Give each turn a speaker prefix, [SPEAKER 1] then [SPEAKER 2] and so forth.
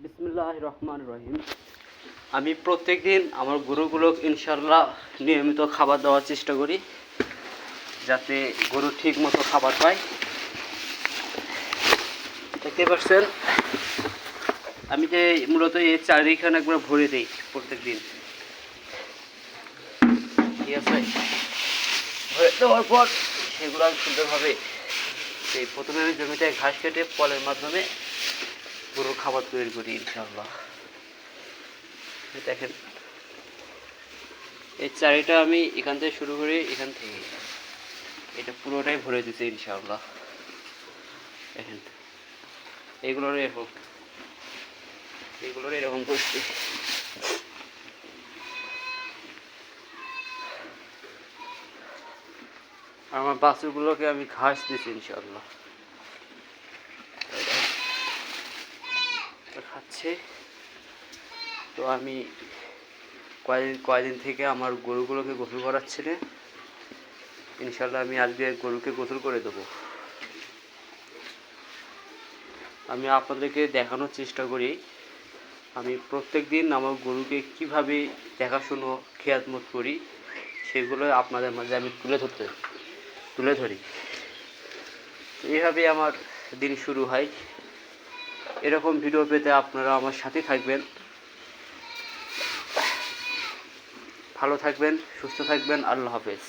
[SPEAKER 1] বিসমিল্লাহির রহমানির রহিম। আমি প্রত্যেকদিন আমার গরুগুলোকে ইনশাআল্লাহ নিয়মিত খাবার দেওয়ার চেষ্টা করি, যাতে গরু ঠিক মতো খাবার পায়। দেখতে পাচ্ছেন আমি যে মূলত এই চারিখানে একবার ভরে দিই প্রত্যেক দিন, ঠিক আছে। ভরে দেওয়ার পর সেগুলো আমি সুন্দরভাবে প্রথমে আমি জমিতে ঘাস কেটে পলের মাধ্যমে গরুর খাবার তৈরি করি ইনশাআল্লাহ। দেখেন এই চারিটা আমি এখান থেকে শুরু করে এখান থেকে এটা পুরোটাই ভরে দিতে ইনশাআল্লাহ। দেখেন এগুলোর এরকম করছি। আমার বাছুরগুলোকে আমি ঘাস দিচ্ছি ইনশাআল্লাহ, খাচ্ছে। তো আমি কয়দিন থেকে আমার গরুগুলোকে গোসল করাচ্ছি না, ইনশাআল্লাহ আমি আজকে গরুকে গোসল করে দেবো। আমি আপনাদেরকে দেখানোর চেষ্টা করি আমি প্রত্যেক দিন আমার গরুকে কীভাবে দেখাশুনো খেয়াতমত করি, সেগুলো আপনাদের মাঝে আমি তুলে ধরি। এইভাবেই আমার দিন শুরু হয়। এরকম ভিডিও পেতে আপনারা আমার সাথে থাকবেন। ভালো থাকবেন, সুস্থ থাকবেন। আল্লাহ হাফেজ।